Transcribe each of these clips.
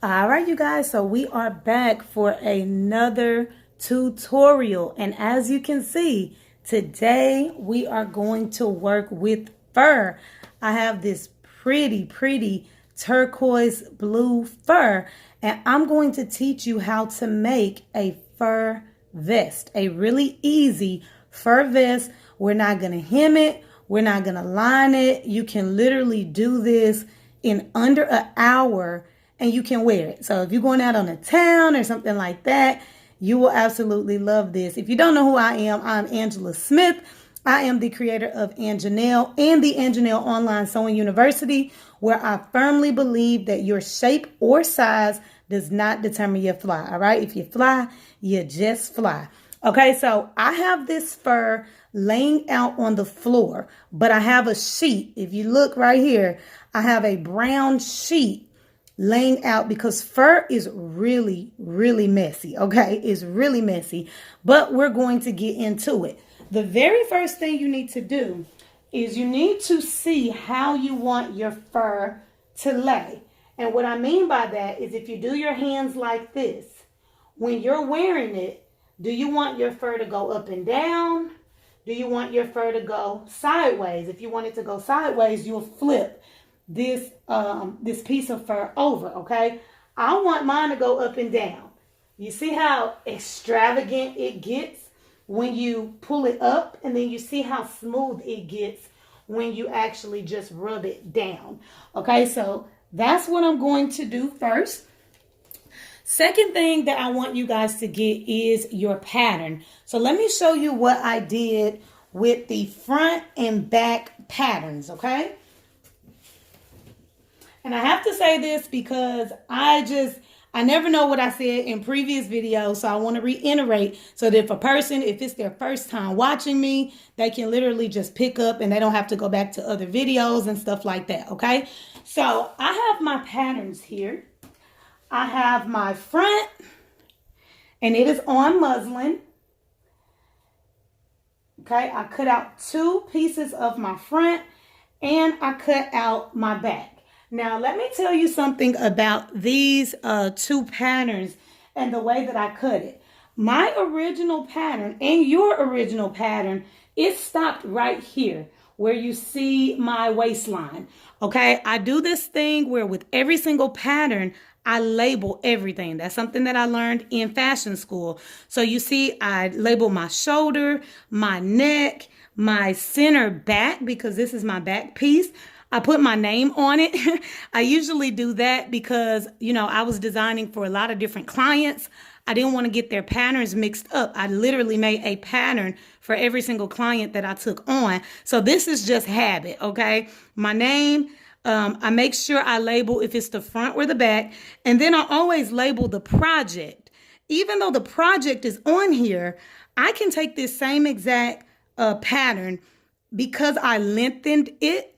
All right, you guys, so we are back for another tutorial. And as you can see, today we are going to work with fur. I have this pretty turquoise blue fur, and I'm going to teach you how to make a fur vest, a really easy fur vest. We're not going to hem it. We're not going to line it. You can literally do this in under an hour and you can wear it. So if you're going out on a town or something like that, you will absolutely love this. If you don't know who I am, I'm AnJaNell. I am the creator of AnJaNell and the AnJaNell Online Sewing University, where I firmly believe that your shape or size does not determine your fly. All right. If you fly, you just fly. Okay. So I have this fur laying out on the floor, but I have a sheet. If you look right here, I have a brown sheet laying out because fur is really messy. Okay. It's really messy, but we're going to get into it. The very first thing you need to do is you need to see how you want your fur to lay. And what I mean by that is if you do your hands like this, when you're wearing it, do you want your fur to go up and down? Do you want your fur to go sideways? If you want it to go sideways, you'll flip this piece of fur over, okay? I want mine to go up and down. You see how extravagant it gets when you pull it up, and then you see how smooth it gets when you actually just rub it down. Okay, so that's what I'm going to do first. Second thing that I want you guys to get is your pattern. So let me show you what I did with the front and back patterns, okay? And I have to say this because I never know what I said in previous videos, so I want to reiterate so that if it's their first time watching me, they can literally just pick up and they don't have to go back to other videos and stuff like that, okay? So I have my patterns here. I have my front, and it is on muslin. Okay, I cut out 2 pieces of my front, and I cut out my back. Now, let me tell you something about these 2 patterns and the way that I cut it. My original pattern and your original pattern, it stopped right here where you see my waistline. Okay, I do this thing where with every single pattern, I label everything. That's something that I learned in fashion school. So you see, I label my shoulder, my neck, my center back, because this is my back piece. I put my name on it. I usually do that because, I was designing for a lot of different clients. I didn't want to get their patterns mixed up. I literally made a pattern for every single client that I took on. So this is just habit, okay? My name, I make sure I label if it's the front or the back. And then I always label the project. Even though the project is on here, I can take this same exact pattern because I lengthened it.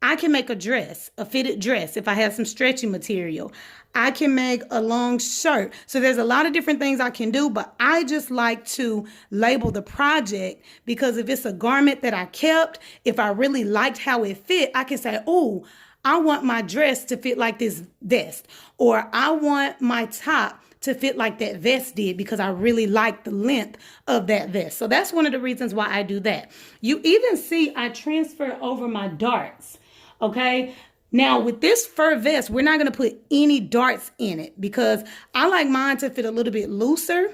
I can make a dress, a fitted dress if I have some stretchy material. I can make a long shirt. So there's a lot of different things I can do, but I just like to label the project because if it's a garment that I kept, if I really liked how it fit, I can say, oh, I want my dress to fit like this vest, or I want my top to fit like that vest did because I really like the length of that vest. So that's one of the reasons why I do that. You even see I transfer over my darts. Okay. Now with this fur vest, we're not going to put any darts in it because I like mine to fit a little bit looser.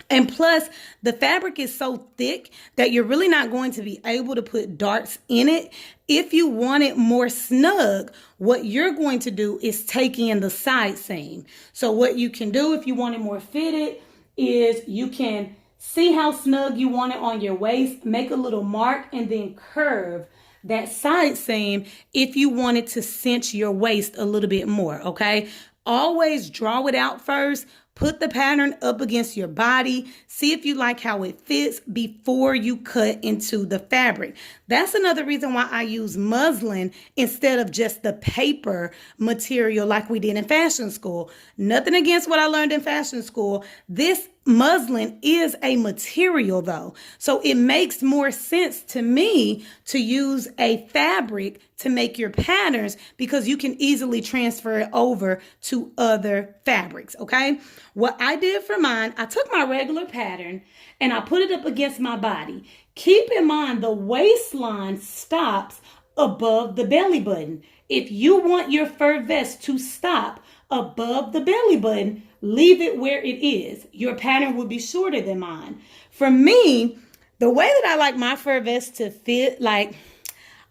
And plus the fabric is so thick that you're really not going to be able to put darts in it. If you want it more snug, what you're going to do is take in the side seam. So what you can do if you want it more fitted is you can see how snug you want it on your waist, make a little mark, and then curve that side seam if you wanted to cinch your waist a little bit more, okay? Always draw it out first, Put the pattern up against your body. See if you like how it fits before you cut into the fabric. That's another reason why I use muslin instead of just the paper material like we did in fashion school. Nothing against what I learned in fashion school. This muslin is a material though. So it makes more sense to me to use a fabric to make your patterns because you can easily transfer it over to other fabrics, okay? What I did for mine, I took my regular pattern and I put it up against my body. Keep in mind the waistline stops above the belly button. If you want your fur vest to stop above the belly button, leave it where it is. Your pattern will be shorter than mine. For me, the way that I like my fur vest to fit, like,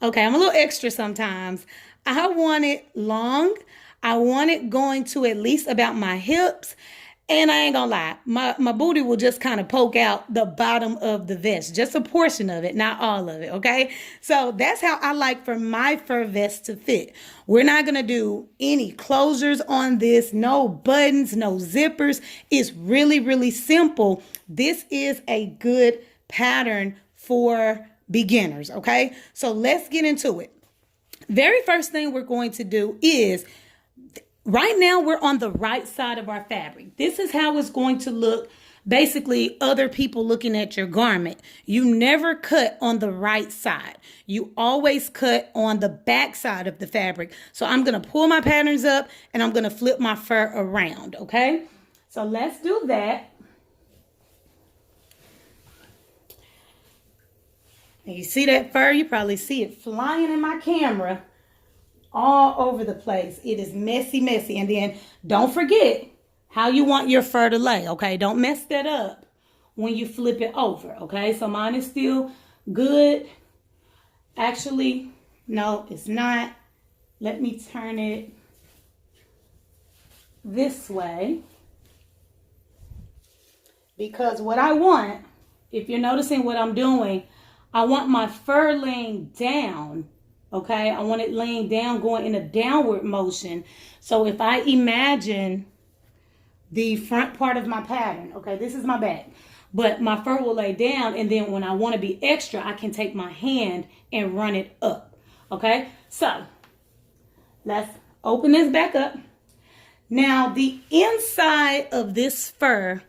okay, I'm a little extra sometimes. I want it long. I want it going to at least about my hips. And I ain't gonna lie, my booty will just kind of poke out the bottom of the vest, just a portion of it, not all of it, okay? So that's how I like for my fur vest to fit. We're not gonna do any closures on this, no buttons, no zippers. It's really, really simple. This is a good pattern for beginners, okay? So let's get into it. Very first thing we're going to do is, right now, we're on the right side of our fabric. This is how it's going to look, basically, other people looking at your garment. You never cut on the right side. You always cut on the back side of the fabric. So I'm going to pull my patterns up and I'm going to flip my fur around, okay? So let's do that. And you see that fur? You probably see it flying in my camera all over the place. It is messy, messy. And then don't forget how you want your fur to lay, okay? Don't mess that up when you flip it over, okay? So mine is still good. Actually, no, it's not. Let me turn it this way. Because what I want, if you're noticing what I'm doing, I want my fur laying down. Okay, I want it laying down, going in a downward motion. So if I imagine the front part of my pattern, okay, this is my back, but my fur will lay down, and then when I want to be extra, I can take my hand and run it up. Okay, so let's open this back up. Now, the inside of this fur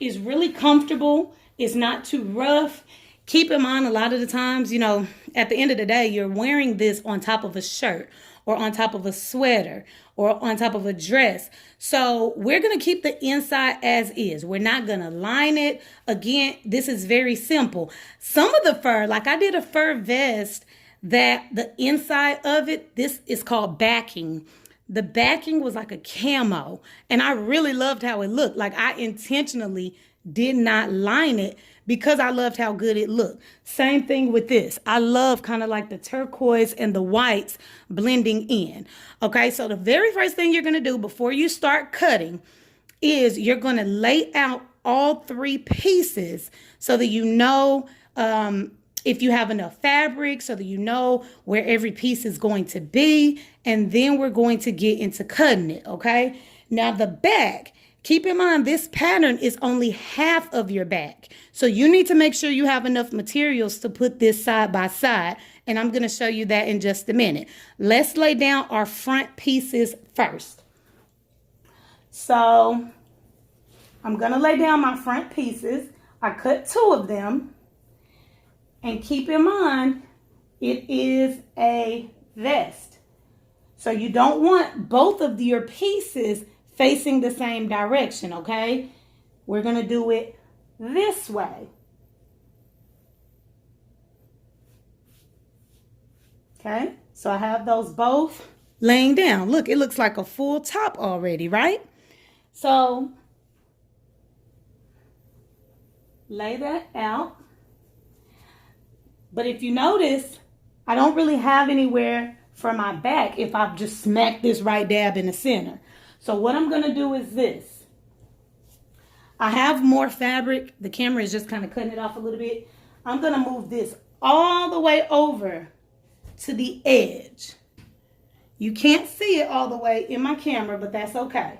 is really comfortable. It's not too rough. Keep in mind, a lot of the times, you know, at the end of the day, you're wearing this on top of a shirt or on top of a sweater or on top of a dress. So we're going to keep the inside as is. We're not going to line it. Again, this is very simple. Some of the fur, like I did a fur vest that the inside of it, this is called backing. The backing was like a camo, and I really loved how it looked. Like I intentionally did not line it because I loved how good it looked. Same thing with this. I love kind of like the turquoise and the whites blending in. Okay, so the very first thing you're going to do before you start cutting is you're going to lay out all three pieces so that you know if you have enough fabric, so that you know where every piece is going to be. And then we're going to get into cutting it, okay? Now the back, keep in mind, this pattern is only half of your back. So you need to make sure you have enough materials to put this side by side. And I'm going to show you that in just a minute. Let's lay down our front pieces first. So I'm going to lay down my front pieces. I cut 2 of them. And keep in mind, it is a vest. So you don't want both of your pieces facing the same direction, okay? We're going to do it this way. Okay, so I have those both laying down. Look, it looks like a full top already, right? So lay that out. But if you notice, I don't really have anywhere for my back if I've just smacked this right dab in the center. So what I'm going to do is this. I have more fabric. The camera is just kind of cutting it off a little bit. I'm going to move this all the way over to the edge. You can't see it all the way in my camera, but that's okay.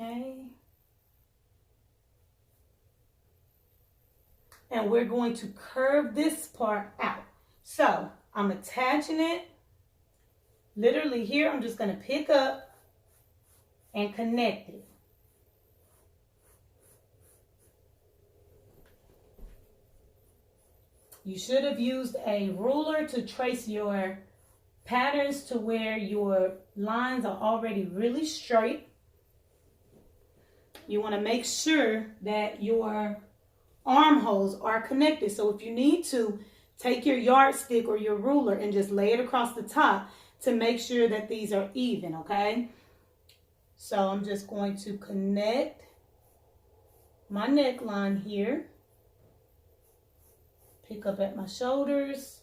Okay. And we're going to curve this part out. So I'm attaching it. Literally here, I'm just going to pick up and connect it. You should have used a ruler to trace your patterns to where your lines are already really straight. You want to make sure that your armholes are connected. So if you need to, take your yardstick or your ruler and just lay it across the top to make sure that these are even, okay? So I'm just going to connect my neckline here. Pick up at my shoulders.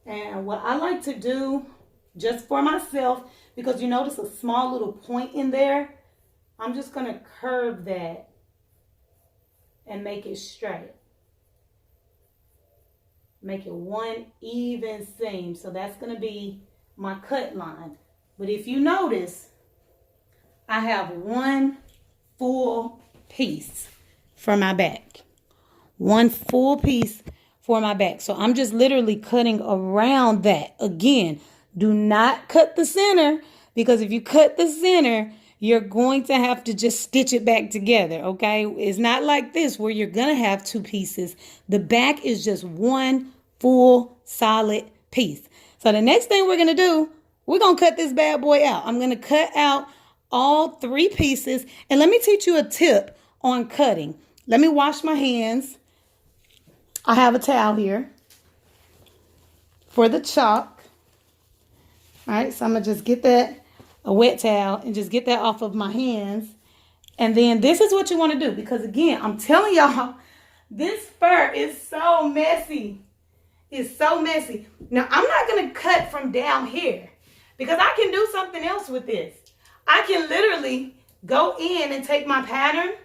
And what I like to do, just for myself, because you notice a small little point in there, I'm just going to curve that and make it straight. Make it one even seam. So that's going to be my cut line. But if you notice, I have one full piece for my back. One full piece for my back. So I'm just literally cutting around that. Again, do not cut the center, because if you cut the center, you're going to have to just stitch it back together, okay? It's not like this where you're going to have two pieces. The back is just one full solid piece. So the next thing we're going to do, we're going to cut this bad boy out. I'm going to cut out all three pieces. And let me teach you a tip on cutting. Let me wash my hands. I have a towel here for the chalk. All right, so I'm going to just get that, a wet towel, and just get that off of my hands. And then this is what you want to do, because again, I'm telling y'all, this fur is so messy. It's so messy. Now, I'm not going to cut from down here, because I can do something else with this. I can literally go in and take my pattern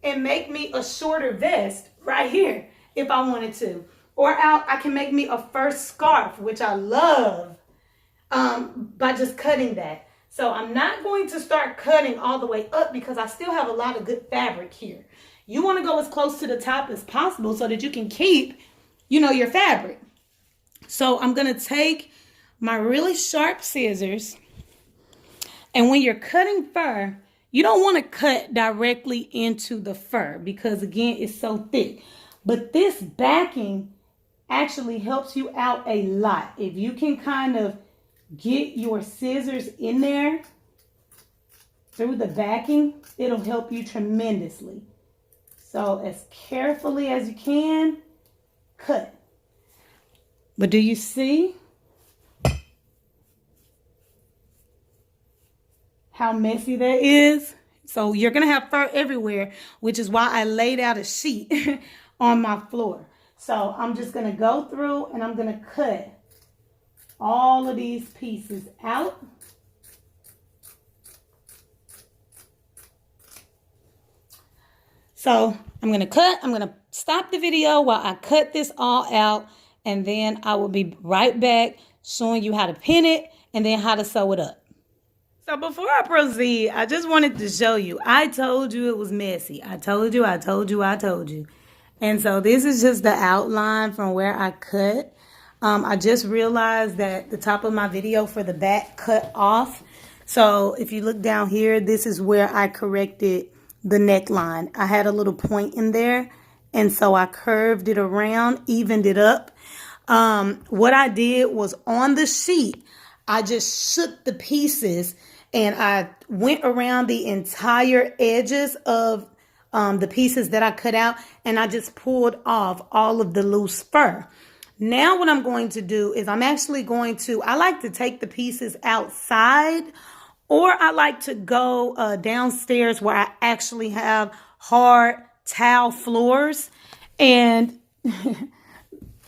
and make me a shorter vest right here if I wanted to. Or I can make me a fur scarf, which I love, by just cutting that. So I'm not going to start cutting all the way up, because I still have a lot of good fabric here. You want to go as close to the top as possible so that you can keep, your fabric. So I'm going to take my really sharp scissors. And when you're cutting fur, you don't want to cut directly into the fur, because again, it's so thick. But this backing actually helps you out a lot. If you can kind of get your scissors in there through the backing, it'll help you tremendously. So as carefully as you can, cut. But do you see how messy that is? So you're going to have fur everywhere, which is why I laid out a sheet on my floor. So I'm just going to go through and I'm going to cut all of these pieces out. So I'm going to cut. I'm going to stop the video while I cut this all out. And then I will be right back showing you how to pin it and then how to sew it up. So before I proceed, I just wanted to show you. I told you it was messy. I told you. And so this is just the outline from where I cut. I just realized that the top of my video for the back cut off. So if you look down here, this is where I corrected the neckline. I had a little point in there, and so I curved it around, evened it up. What I did was on the sheet, I just shook the pieces and I went around the entire edges of the pieces that I cut out, and I just pulled off all of the loose fur. Now what I'm going to do is I'm actually going to, I like to take the pieces outside, or I like to go downstairs where I actually have hard tile floors. And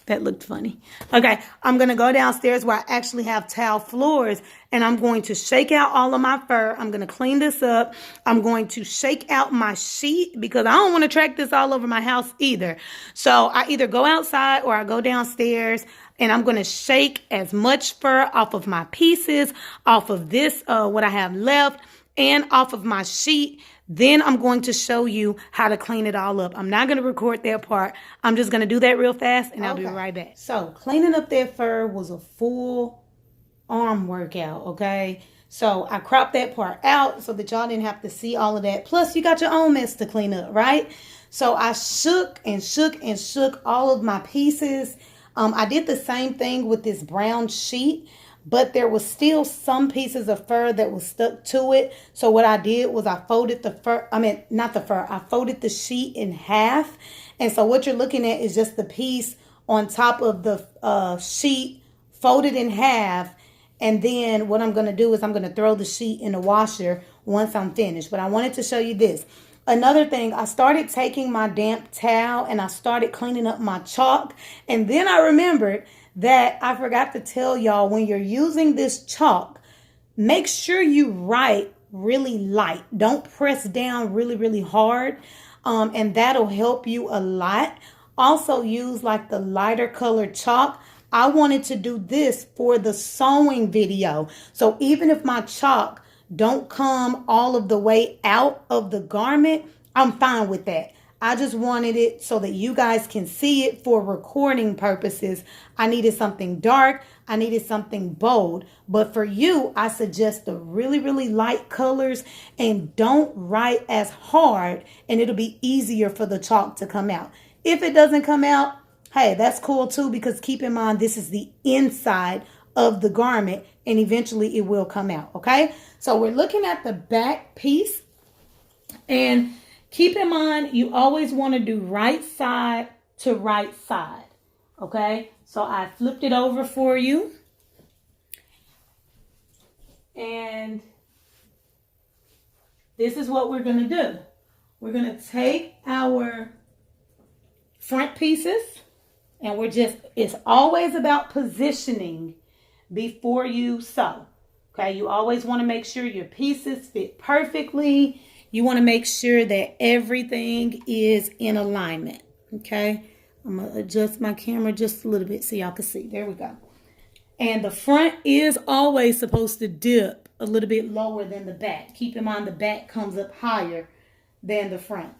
that looked funny. Okay, I'm going to go downstairs where I actually have tile floors, and I'm going to shake out all of my fur. I'm going to clean this up. I'm going to shake out my sheet because I don't want to track this all over my house either. So I either go outside or I go downstairs. and I'm going to shake as much fur off of my pieces, off of this, what I have left, and off of my sheet. Then I'm going to show you how to clean it all up. I'm not going to record that part. I'm just going to do that real fast, and I'll be right back. So cleaning up that fur was a full arm workout, okay? So I cropped that part out so that y'all didn't have to see all of that. Plus, you got your own mess to clean up, right? So I shook and shook and shook all of my pieces. I did the same thing with this brown sheet, but there was still some pieces of fur that was stuck to it. So what I did was I folded I folded the sheet in half. And so what you're looking at is just the piece on top of the sheet folded in half. And then what I'm going to do is I'm going to throw the sheet in the washer once I'm finished. But I wanted to show you this. Another thing, I started taking my damp towel and I started cleaning up my chalk. And then I remembered that I forgot to tell y'all, when you're using this chalk, make sure you write really light. Don't press down really, really hard. And that'll help you a lot. Also use like the lighter colored chalk. I wanted to do this for the sewing video. So even if my chalk don't come all of the way out of the garment, I'm fine with that. I just wanted it so that you guys can see it for recording purposes. I needed something dark. I needed something bold. But for you, I suggest the really, really light colors, and don't write as hard, and it'll be easier for the chalk to come out. If it doesn't come out, hey, that's cool too, because keep in mind, this is the inside of the garment, and eventually it will come out, okay? So we're looking at the back piece, and keep in mind, you always want to do right side to right side, okay? So I flipped it over for you, and this is what we're going to do. We're going to take our front pieces, and it's always about positioning before you sew. Okay, you always want to make sure your pieces fit perfectly. You want to make sure that everything is in alignment. Okay, I'm going to adjust my camera just a little bit so y'all can see. There we go. And the front is always supposed to dip a little bit lower than the back. Keep in mind the back comes up higher than the front.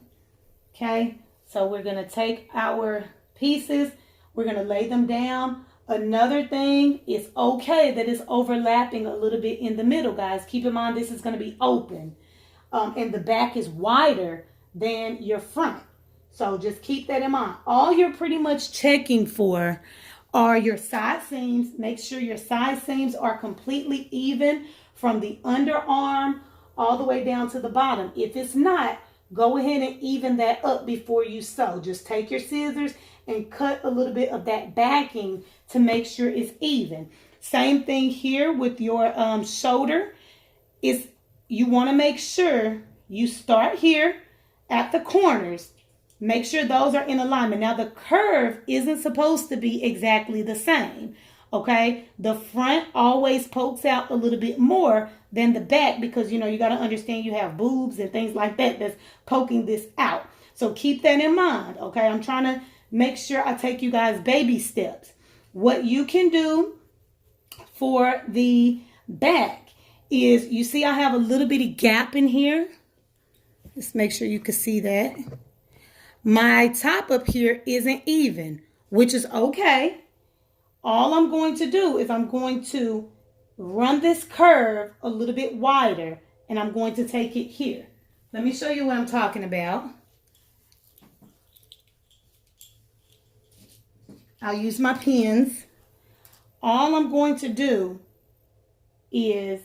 Okay, so we're going to take our pieces. We're going to lay them down. Another thing, it's okay that it's overlapping a little bit in the middle, guys. Keep in mind this is going to be open. And the back is wider than your front. So just keep that in mind. All you're pretty much checking for are your side seams. Make sure your side seams are completely even from the underarm all the way down to the bottom. If it's not, go ahead and even that up before you sew. Just take your scissors and cut a little bit of that backing to make sure it's even. Same thing here with your shoulder. You want to make sure you start here at the corners. Make sure those are in alignment. Now the curve isn't supposed to be exactly the same. Okay, the front always pokes out a little bit more than the back because, you got to understand you have boobs and things like that that's poking this out. So keep that in mind, okay? I'm trying to make sure I take you guys baby steps. What you can do for the back is, you see I have a little bitty gap in here. Let's make sure you can see that. My top up here isn't even, which is okay. All I'm going to do is I'm going to run this curve a little bit wider, and I'm going to take it here. Let me show you what I'm talking about. I'll use my pins. All I'm going to do is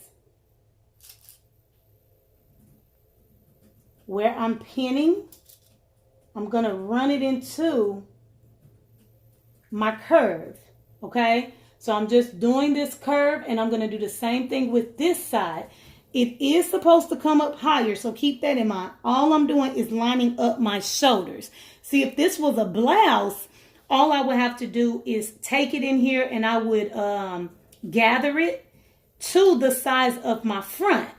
where I'm pinning, I'm going to run it into my curve. Okay, so I'm just doing this curve, and I'm going to do the same thing with this side. It is supposed to come up higher, so keep that in mind. All I'm doing is lining up my shoulders. See, if this was a blouse, all I would have to do is take it in here, and I would gather it to the size of my front.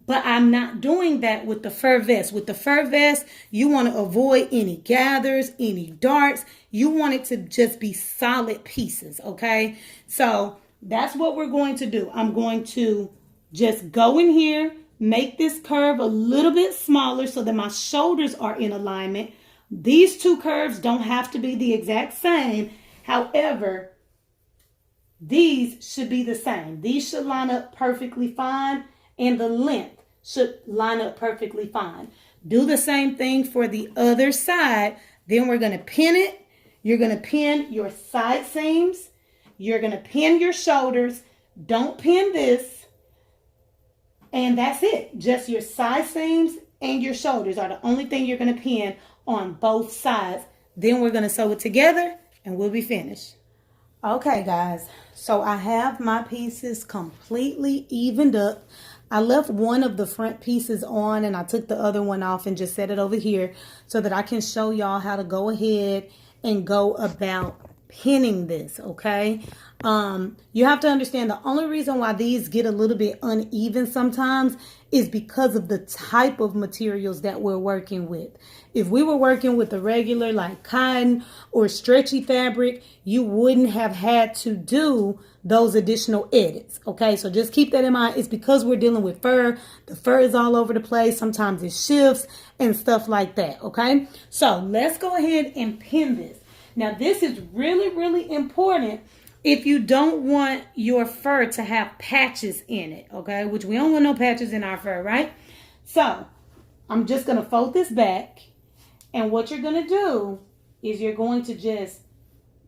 But I'm not doing that with the fur vest. With the fur vest, you want to avoid any gathers, any darts. You want it to just be solid pieces, okay? So that's what we're going to do. I'm going to just go in here, make this curve a little bit smaller so that my shoulders are in alignment. These two curves don't have to be the exact same. However, these should be the same. These should line up perfectly fine, and the length should line up perfectly fine. Do the same thing for the other side. Then we're going to pin it. You're going to pin your side seams. You're going to pin your shoulders. Don't pin this. And that's it. Just your side seams and your shoulders are the only thing you're going to pin on both sides. Then we're going to sew it together and we'll be finished. Okay, guys. So I have my pieces completely evened up. I left one of the front pieces on and I took the other one off and just set it over here so that I can show y'all how to go ahead and go about pinning this, okay? You have to understand the only reason why these get a little bit uneven sometimes is because of the type of materials that we're working with. If we were working with a regular like cotton or stretchy fabric, you wouldn't have had to do those additional edits, okay? So just keep that in mind. It's because we're dealing with fur. The fur is all over the place. Sometimes it shifts and stuff like that, okay? So let's go ahead and pin this. Now, this is really, really important if you don't want your fur to have patches in it, okay? Which we don't want no patches in our fur, right? So I'm just going to fold this back. And what you're going to do is you're going to just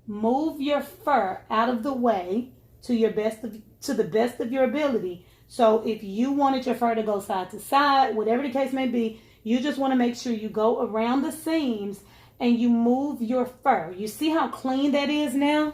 move your fur out of the way to the best of your ability. So if you wanted your fur to go side to side, whatever the case may be, you just want to make sure you go around the seams and you move your fur. You see how clean that is now?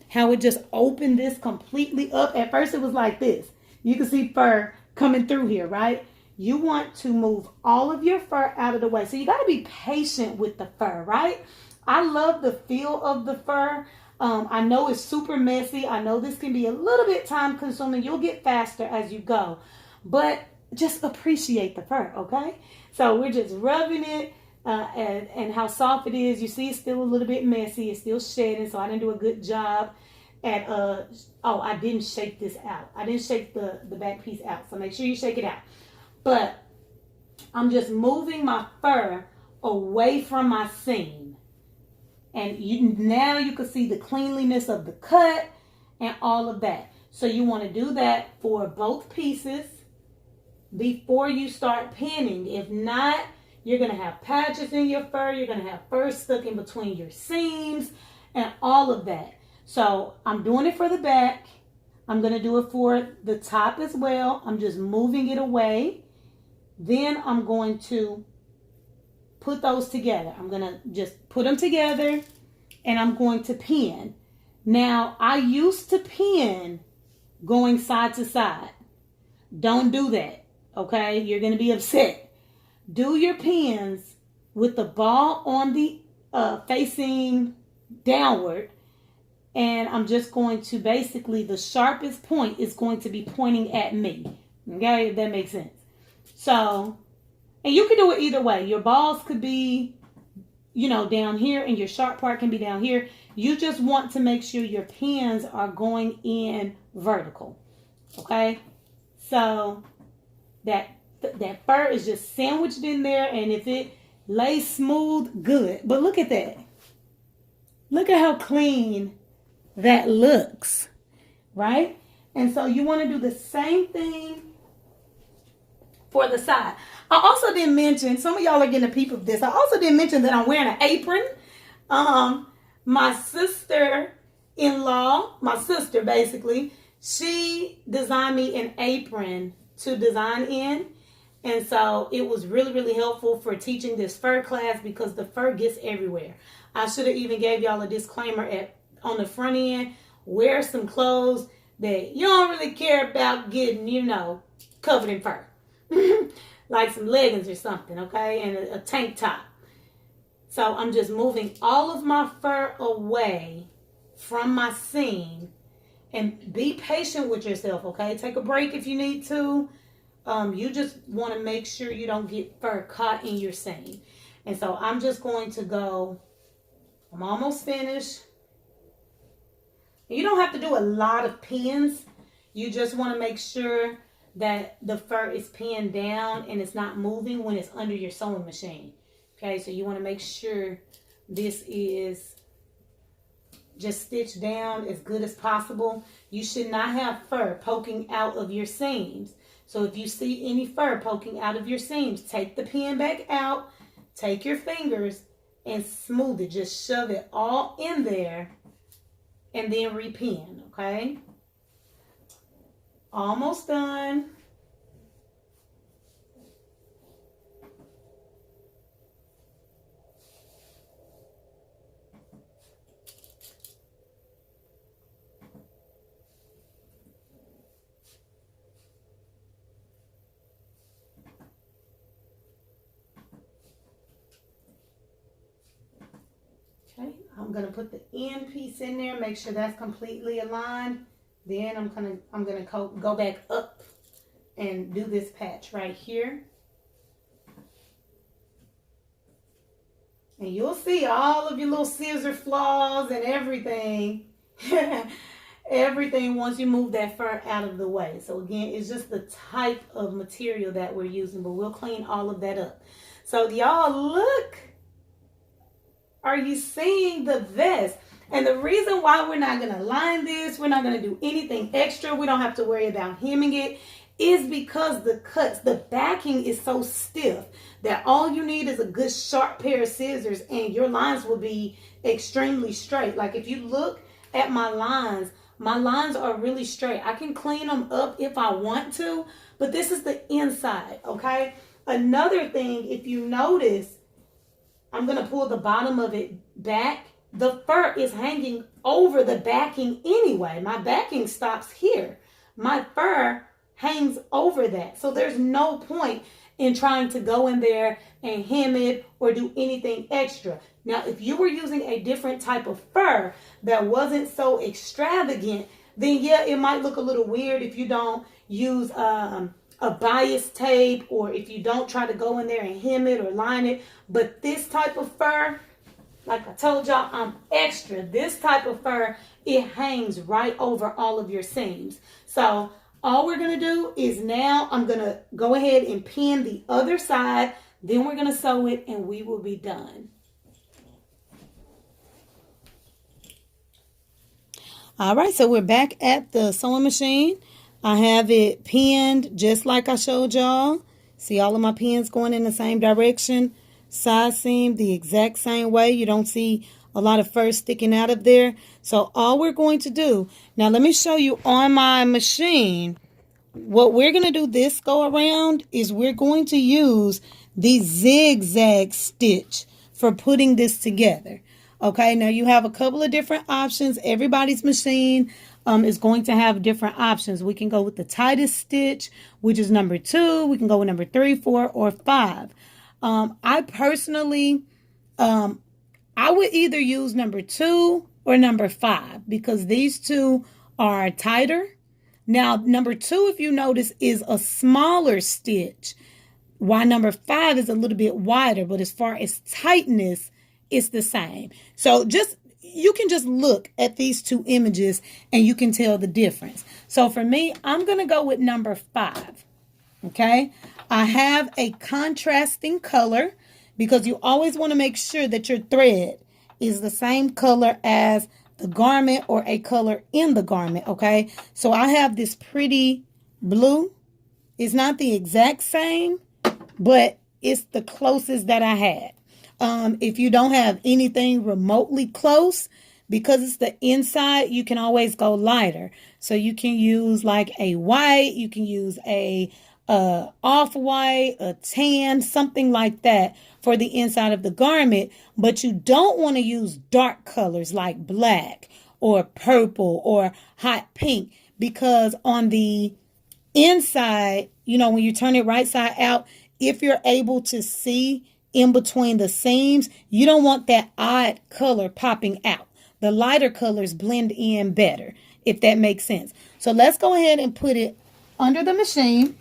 How it just opened this completely up. At first it was like this. You can see fur coming through here, right? You want to move all of your fur out of the way. So you got to be patient with the fur, right? I love the feel of the fur. I know it's super messy. I know this can be a little bit time consuming. You'll get faster as you go. But just appreciate the fur, okay? So we're just rubbing it. And how soft it is. You see it's still a little bit messy. It's still shedding, so I didn't do a good job at, I didn't shake this out. I didn't shake the back piece out, so make sure you shake it out. But I'm just moving my fur away from my seam. And now you can see the cleanliness of the cut and all of that. So you want to do that for both pieces before you start pinning. If not, you're going to have patches in your fur. You're going to have fur stuck in between your seams and all of that. So I'm doing it for the back. I'm going to do it for the top as well. I'm just moving it away. Then I'm going to put those together. I'm going to just put them together and I'm going to pin. Now, I used to pin going side to side. Don't do that, okay? You're going to be upset. Do your pins with the ball on the facing downward. And I'm just going to basically, the sharpest point is going to be pointing at me. Okay, if that makes sense. So, and you can do it either way. Your balls could be, down here and your sharp part can be down here. You just want to make sure your pins are going in vertical. Okay, so that fur is just sandwiched in there, and if it lays smooth, good. But look at that. Look at how clean that looks, right? And so you want to do the same thing for the side. I also didn't mention, some of y'all are getting a peep of this. I also didn't mention that I'm wearing an apron. My sister-in-law, my sister basically, she designed me an apron to design in. And so it was really, really helpful for teaching this fur class because the fur gets everywhere. I should have even gave y'all a disclaimer on the front end. Wear some clothes that you don't really care about getting, covered in fur. Like some leggings or something, okay? And a tank top. So I'm just moving all of my fur away from my seam. And be patient with yourself, okay? Take a break if you need to. You just want to make sure you don't get fur caught in your seam. And so I'm just going to go, I'm almost finished. You don't have to do a lot of pins. You just want to make sure that the fur is pinned down and it's not moving when it's under your sewing machine. Okay, so you want to make sure this is just stitched down as good as possible. You should not have fur poking out of your seams. So if you see any fur poking out of your seams, take the pin back out, take your fingers and smooth it. Just shove it all in there and then repin, okay? Almost done. Okay, I'm gonna put the end piece in there, make sure that's completely aligned. Then I'm gonna go back up and do this patch right here. And you'll see all of your little scissor flaws and everything. Everything once you move that fur out of the way. So again, it's just the type of material that we're using, but we'll clean all of that up. So y'all look. Are you seeing the vest? And the reason why we're not going to line this, we're not going to do anything extra, we don't have to worry about hemming it, is because the cuts, the backing is so stiff that all you need is a good sharp pair of scissors and your lines will be extremely straight. Like if you look at my lines are really straight. I can clean them up if I want to, but this is the inside, okay? Another thing, if you notice, I'm going to pull the bottom of it back. The fur is hanging over the backing anyway. My backing stops here. My fur hangs over that. So there's no point in trying to go in there and hem it or do anything extra. Now, if you were using a different type of fur that wasn't so extravagant, then yeah, it might look a little weird if you don't use a bias tape or if you don't try to go in there and hem it or line it. But this type of fur, like I told y'all, I'm extra. This type of fur, it hangs right over all of your seams. So all we're going to do is now I'm going to go ahead and pin the other side. Then we're going to sew it and we will be done. All right, so we're back at the sewing machine. I have it pinned just like I showed y'all. See all of my pins going in the same direction. Side seam the exact same way. You don't see a lot of fur sticking out of there. So all we're going to do, now let me show you on my machine. What we're going to do this go around is we're going to use the zigzag stitch for putting this together. Okay, now you have a couple of different options. Everybody's machine is going to have different options. We can go with the tightest stitch, which is number 2. We can go with number 3, 4, or 5. I personally, I would either use number 2 or number 5 because these two are tighter. Now, number 2, if you notice, is a smaller stitch, while number 5 is a little bit wider, but as far as tightness, it's the same. So you can just look at these two images and you can tell the difference. So for me, I'm going to go with number 5. Okay. I have a contrasting color because you always want to make sure that your thread is the same color as the garment or a color in the garment. Okay. So I have this pretty blue. It's not the exact same, but it's the closest that I had. If you don't have anything remotely close, because it's the inside, you can always go lighter. So you can use like a white, you can use a off-white, a tan, something like that for the inside of the garment. But you don't want to use dark colors like black or purple or hot pink, because on the inside, you know, when you turn it right side out, if you're able to see in between the seams, you don't want that odd color popping out. The lighter colors blend in better, if that makes sense. So let's go ahead and put it under the machine.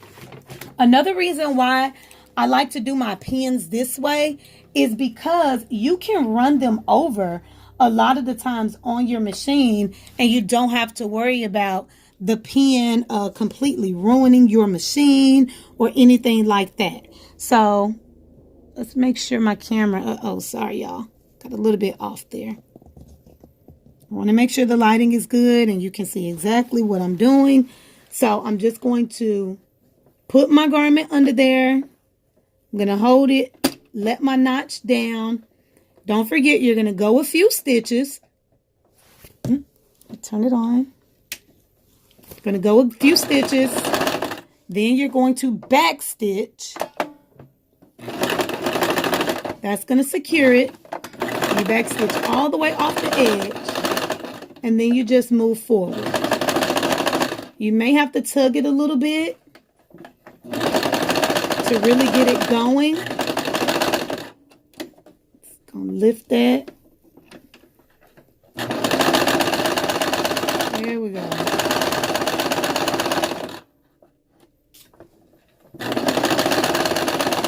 Another reason why I like to do my pins this way is because you can run them over a lot of the times on your machine, and you don't have to worry about the pin completely ruining your machine or anything like that. So let's make sure my camera, oh, sorry y'all, got a little bit off there. I want to make sure the lighting is good and you can see exactly what I'm doing. So I'm just going to put my garment under there. I'm going to hold it, let my notch down. Don't forget, you're going to go a few stitches. Turn it on. You're going to go a few stitches. Then you're going to back stitch. That's going to secure it. You back stitch all the way off the edge. And then you just move forward. You may have to tug it a little bit to really get it going. Gonna lift that. There we go.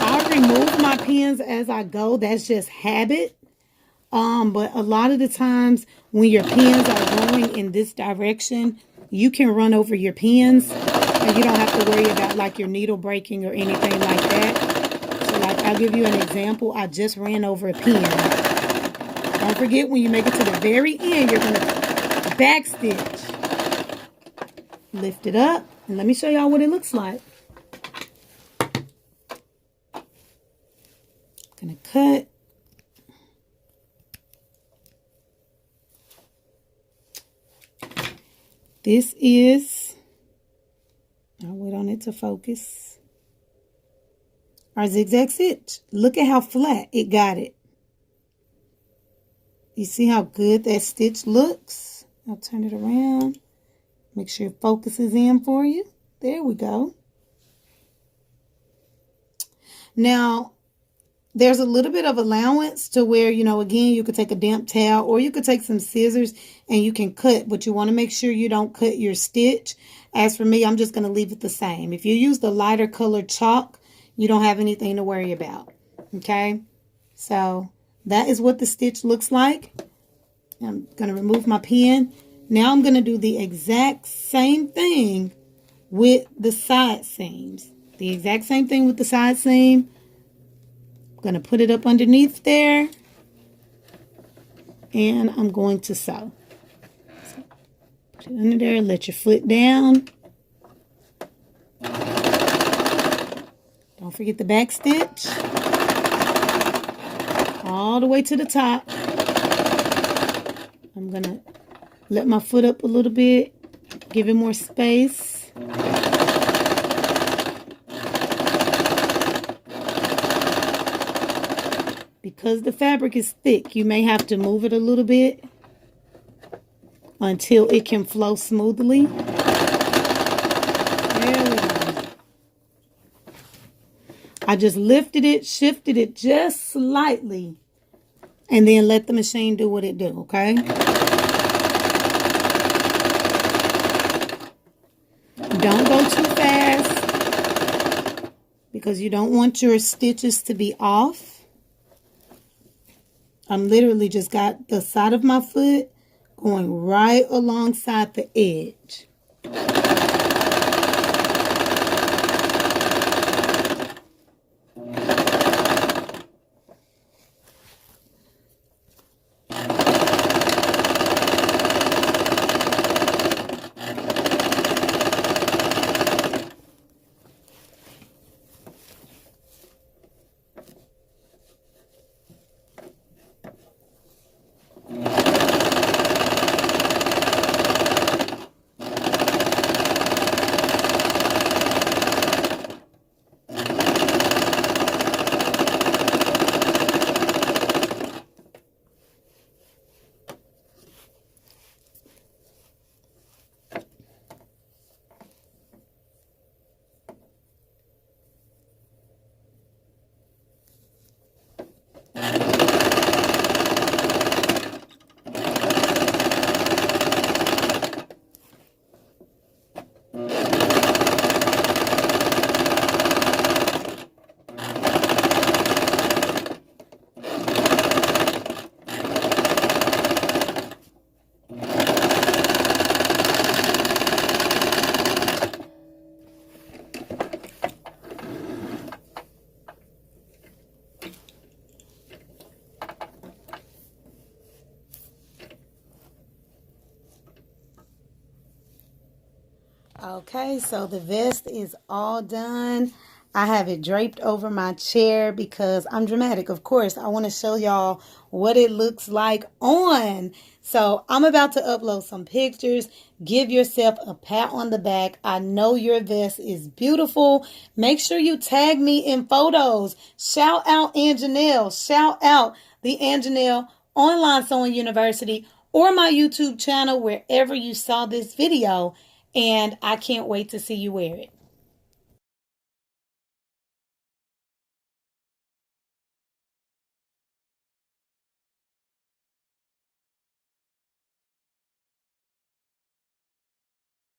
I'll remove my pins as I go. That's just habit. But a lot of the times when your pins are going in this direction, you can run over your pins and you don't have to worry about like your needle breaking or anything like that. So like I'll give you an example. I just ran over a pin. Don't forget, when you make it to the very end, you're going to back stitch. Lift it up and let me show y'all what it looks like. Gonna cut. This is, I'll wait on it to focus, our zigzag stitch. Look at how flat it got it. You see how good that stitch looks? I'll turn it around. Make sure it focuses in for you. There we go. Now, there's a little bit of allowance to where, you know, again, you could take a damp towel or you could take some scissors and you can cut, but you want to make sure you don't cut your stitch. As for me, I'm just going to leave it the same. If you use the lighter colored chalk, you don't have anything to worry about. Okay, so that is what the stitch looks like. I'm going to remove my pin. Now I'm going to do the exact same thing with the side seams. The exact same thing with the side seam. I'm going to put it up underneath there. And I'm going to sew. So put it under there. Let your foot down. Don't forget the back stitch. All the way to the top. I'm going to let my foot up a little bit. Give it more space. Because the fabric is thick, you may have to move it a little bit until it can flow smoothly. There we go. I just lifted it, shifted it just slightly, and then let the machine do what it do, okay? Don't go too fast because you don't want your stitches to be off. I'm literally just got the side of my foot going right alongside the edge. Okay, so the vest is all done. I have it draped over my chair because I'm dramatic. Of course, I want to show y'all what it looks like on. So I'm about to upload some pictures. Give yourself a pat on the back. I know your vest is beautiful. Make sure you tag me in photos. Shout out AnJaNell. Shout out the AnJaNell Online Sewing University or my YouTube channel, wherever you saw this video. And I can't wait to see you wear it.